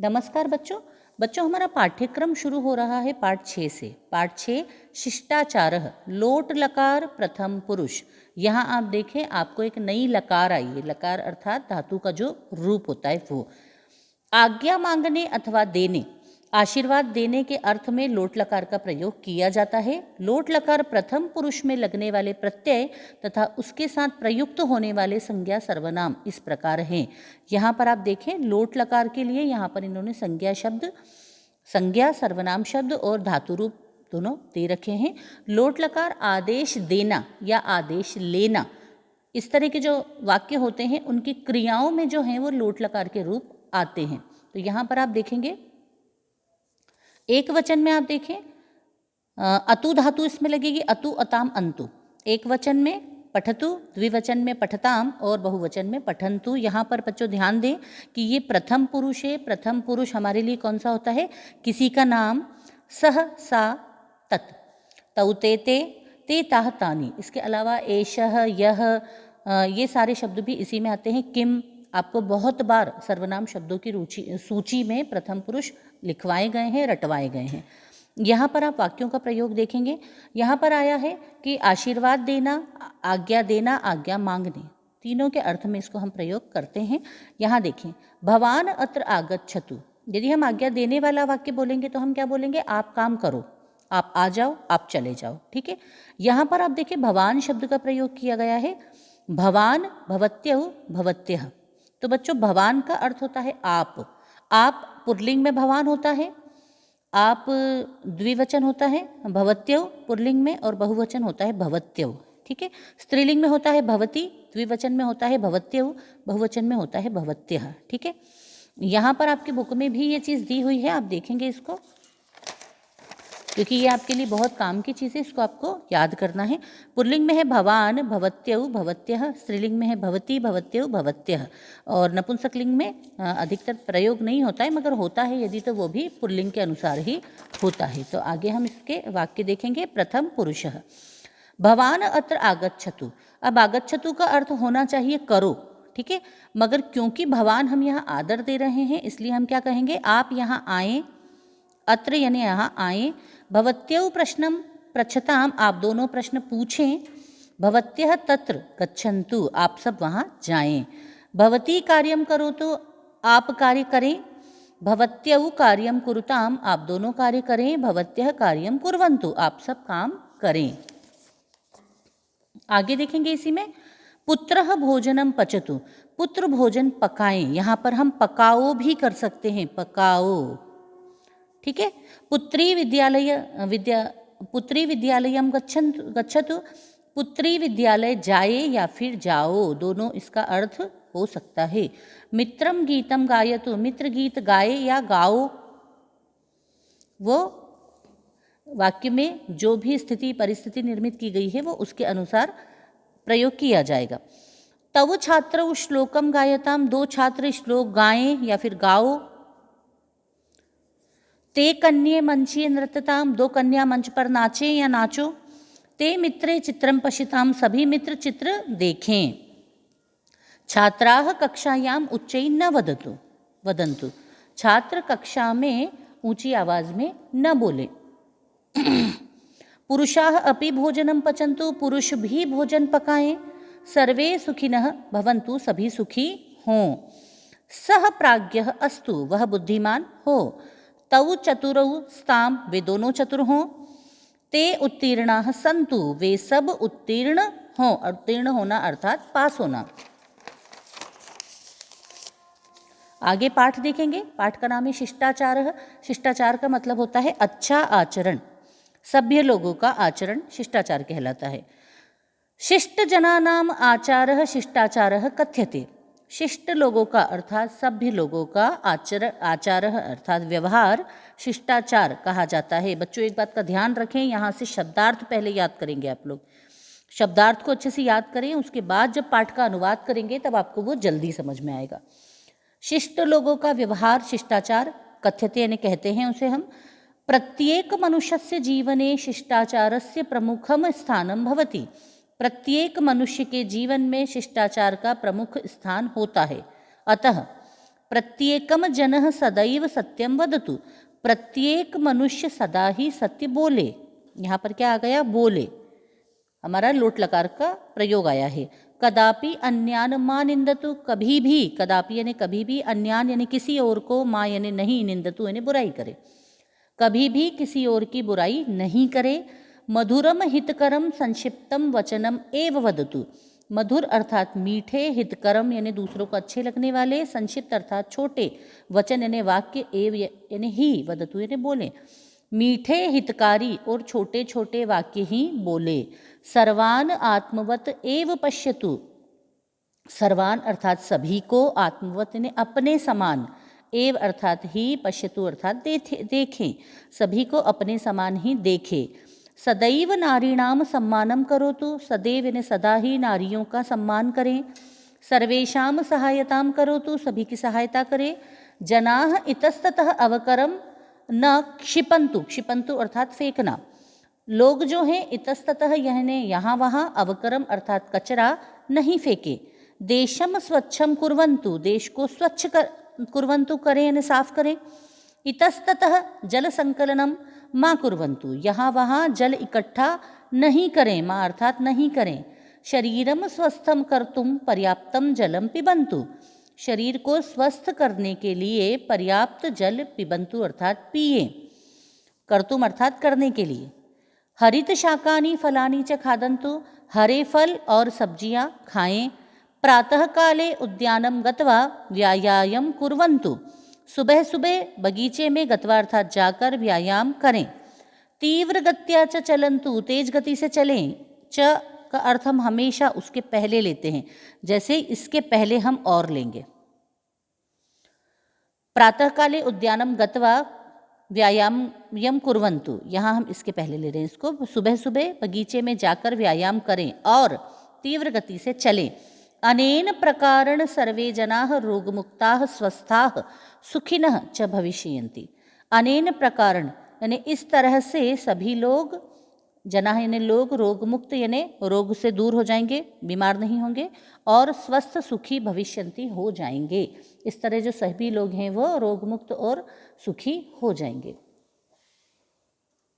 नमस्कार बच्चों। बच्चों हमारा पाठ्यक्रम शुरू हो रहा है पाठ 6 से। पाठ 6 शिष्टाचारः लोट लकार प्रथम पुरुष। यहाँ आप देखें आपको एक नई लकार आई है। लकार अर्थात धातु का जो रूप होता है वो। आज्ञा मांगने अथवा देने, आशीर्वाद देने के अर्थ में लोट लकार का प्रयोग किया जाता है। लोट लकार प्रथम पुरुष में लगने वाले प्रत्यय तथा उसके साथ प्रयुक्त होने वाले संज्ञा सर्वनाम इस प्रकार हैं। यहाँ पर आप देखें लोट लकार के लिए यहाँ पर इन्होंने संज्ञा सर्वनाम शब्द और धातु रूप दोनों दे रखे हैं। लोट लकार आदेश देना या आदेश लेना, इस तरह के जो वाक्य होते हैं उनकी क्रियाओं में जो हैं वो लोट लकार के रूप आते हैं। तो यहाँ पर आप देखेंगे एक वचन में आप देखें अतु धातु इसमें लगेगी, अतु अताम अंतु। एक वचन में पठतु, द्विवचन में पठताम और बहुवचन में पठन्तु। यहाँ पर बच्चों ध्यान दें कि ये प्रथम पुरुष है। प्रथम पुरुष हमारे लिए कौन सा होता है? किसी का नाम, सह सा तत्, तौ ते ताह तानि। इसके अलावा एषः यह, ये सारे शब्द भी इसी में आते हैं। किम, आपको बहुत बार सर्वनाम शब्दों की सूची में प्रथम पुरुष लिखवाए गए हैं, रटवाए गए हैं। यहाँ पर आप वाक्यों का प्रयोग देखेंगे। यहाँ पर आया है कि आशीर्वाद देना, आज्ञा मांगने, तीनों के अर्थ में इसको हम प्रयोग करते हैं। यहाँ देखें भवान अत्र आगच्छतु। यदि हम आज्ञा देने वाला वाक्य बोलेंगे तो हम क्या बोलेंगे? आप काम करो, आप आ जाओ, आप चले जाओ। ठीक है। यहाँ पर आप देखिए भवान शब्द का प्रयोग किया गया है। भवान, भवत्यौ, भवत्यः। तो बच्चों भवान का अर्थ होता है आप पुल्लिंग में भवान होता है, आप द्विवचन होता है भवत्यौ पुल्लिंग में, और बहुवचन होता है भवत्यौ। ठीक है। स्त्रीलिंग में होता है भवती, द्विवचन में होता है भवत्यौ, बहुवचन में होता है भवत्यः। ठीक है। यहाँ पर आपकी बुक में भी ये चीज़ दी हुई है, आप देखेंगे इसको, क्योंकि ये आपके लिए बहुत काम की चीज़ है, इसको आपको याद करना है। पुल्लिंग में है भवान, भवत्यौ, भवत्यः। स्त्रीलिंग में है भवती, भवत्यौ, भवत्यः। और नपुंसकलिंग में अधिकतर प्रयोग नहीं होता है, मगर होता है यदि तो वो भी पुल्लिंग के अनुसार ही होता है। तो आगे हम इसके वाक्य देखेंगे। प्रथम पुरुषः भवान अत्र आगच्छतु। अब आगच्छतु का अर्थ होना चाहिए करो। ठीक है। मगर क्योंकि भवान हम यहाँ आदर दे रहे हैं इसलिए हम क्या कहेंगे? आप यहाँ आएँ, अत्र यानी यहाँ आएँ। भवत्यौ प्रश्नम पृच्छताम, आप दोनों प्रश्न पूछें। भवत्यः तत्र गच्छन्तु, आप सब वहाँ जाएं। भवती कार्यम करो, तो आप कार्य करें। भवत्यौ कार्यम कुरुताम, आप दोनों कार्य करें। भवत्यः कार्यम कुर्वन्तु, आप सब काम करें। आगे देखेंगे इसी में पुत्रः भोजनम पचतु, पुत्र भोजन पकाएं। यहाँ पर हम पकाओ भी कर सकते हैं, पकाओ। ठीक है। पुत्री विद्यालयम गच्छतु, पुत्री विद्यालय जाए या फिर जाओ, दोनों इसका अर्थ हो सकता है। मित्रम गीतम गायतु, मित्र गीत गाए या गाओ। वो वाक्य में जो भी स्थिति परिस्थिति निर्मित की गई है वो उसके अनुसार प्रयोग किया जाएगा। तव छात्र श्लोकम गायताम, दो छात्र श्लोक गाएं या फिर गाओ। ते कन्ये मंचे नृत्यताम, दो कन्या मंच पर नाचे या नाचो। ते मित्रे चित्रम पश्यताम, सभी मित्र चित्र देखें। छात्राः कक्षायाम उच्चै न वदन्तु, छात्र कक्षा में ऊंची आवाज में न बोले। पुरुषाः अपि भोजनम पचन्तु, पुरुष भी भोजन पकाएं। सर्वे सुखिनः भवन्तु, सभी सुखी हों। सः प्राज्ञः अस्तु, वह बुद्धिमान हो। तौ चतुरौ स्ताम, वे दोनों चतुर हों। ते उत्तीर्णाः सन्तु, वे सब उत्तीर्ण हों। उत्तीर्ण होना अर्थात पास होना। आगे पाठ देखेंगे। पाठ का नाम है शिष्टाचारः। शिष्टाचार का मतलब होता है अच्छा आचरण, सभ्य लोगों का आचरण शिष्टाचार कहलाता है। शिष्ट जनानाम आचारः शिष्टाचारः कथ्यते। शिष्ट लोगों का अर्थात सभ्य लोगों का आचारः अर्थात व्यवहार शिष्टाचार कहा जाता है। बच्चों एक बात का ध्यान रखें, यहाँ से शब्दार्थ पहले याद करेंगे आप लोग। शब्दार्थ को अच्छे से याद करें, उसके बाद जब पाठ का अनुवाद करेंगे तब आपको वो जल्दी समझ में आएगा। शिष्ट लोगों का व्यवहार शिष्टाचार कथ्यते यानी कहते हैं उसे हम। प्रत्येक मनुष्यस्य जीवने शिष्टाचारस्य प्रमुखम स्थानं भवति। प्रत्येक मनुष्य के जीवन में शिष्टाचार का प्रमुख स्थान होता है। अतः प्रत्येकम जनः सदैव सत्यम वदतु, प्रत्येक मनुष्य सदा ही सत्य बोले। यहाँ पर क्या आ गया? बोले, हमारा लोट लकार का प्रयोग आया है। कदापि अन्यान मां निंदतु, कभी भी, कदापि यानी कभी भी, अन्यान यानी किसी और को, मां यानी नहीं, निंदतु यानी बुराई करे, कभी भी किसी और की बुराई नहीं करे। मधुरम हितकरम संक्षिप्तम वचनम एव वदतु, मधुर अर्थात मीठे, हितकरम यानी दूसरों को अच्छे लगने वाले, संक्षिप्त अर्थात छोटे, वचन यानी वाक्य, एव यानी ही, वदतु यानी बोले, मीठे हितकारी और छोटे छोटे वाक्य ही बोले। सर्वान आत्मवत एव पश्यतु, सर्वान अर्थात सभी को, आत्मवत यानी अपने समान, एव अर्थात ही, पश्यतु अर्थात देखें, सभी को अपने समान ही देखे। सदैव नारीणाम सम्मानम करोतु, सदैव यानी सदा ही नारियों का सम्मान करें। सर्वेषाम सहायताम करोतु, सभी की सहायता करें। जनाः इतस्ततः अवकरम न क्षिपंतु, क्षिपंतु अर्थात फेंकना, लोग जो हैं इतस्ततः यानी यहाँ वहाँ, अवकरम अर्थात कचरा नहीं फेंके। देशम स्वच्छम कुर्वन्तु, देश को स्वच्छ कुर्वन्तु करें यानी साफ करें। इतस्ततः जल संकलनम माँ कुर्वन्तु, यहाँ वहाँ जल इकट्ठा नहीं करें, माँ अर्थात नहीं करें। शरीरम स्वस्थम कर्तुम पर्याप्तम जलम पिबन्तु, शरीर को स्वस्थ करने के लिए पर्याप्त जल पिबन्तु अर्थात पिए, कर्तुम अर्थात करने के लिए। हरित शाकानि फलानि च खादन्तु, हरे फल और सब्जियां खाएं। प्रातः काले उद्यानम गत्वा व्यायाम कुर्वन्तु, सुबह सुबह बगीचे में गत्वा अर्थात जाकर व्यायाम करें। तीव्र गत्या च चलन्तु, तेज गति से चलें। च का अर्थ हम हमेशा उसके पहले लेते हैं, जैसे इसके पहले हम और लेंगे। प्रातः काले उद्यानम गत्वा व्यायाम कुर्वन्तु, यहाँ हम इसके पहले ले रहे हैं इसको, सुबह सुबह बगीचे में जाकर व्यायाम करें और तीव्र गति से चलें। अनेन प्रकारेण सर्वे जनाः रोगमुक्ताः स्वस्थाः सुखिनः च भविष्यन्ति। अनेन प्रकारेण यानी इस तरह से सभी लोग, जनाः यानी लोग, रोगमुक्त यानी रोग से दूर हो जाएंगे, बीमार नहीं होंगे, और स्वस्थ सुखी भविष्यन्ति हो जाएंगे। इस तरह जो सभी लोग हैं वो रोगमुक्त और सुखी हो जाएंगे।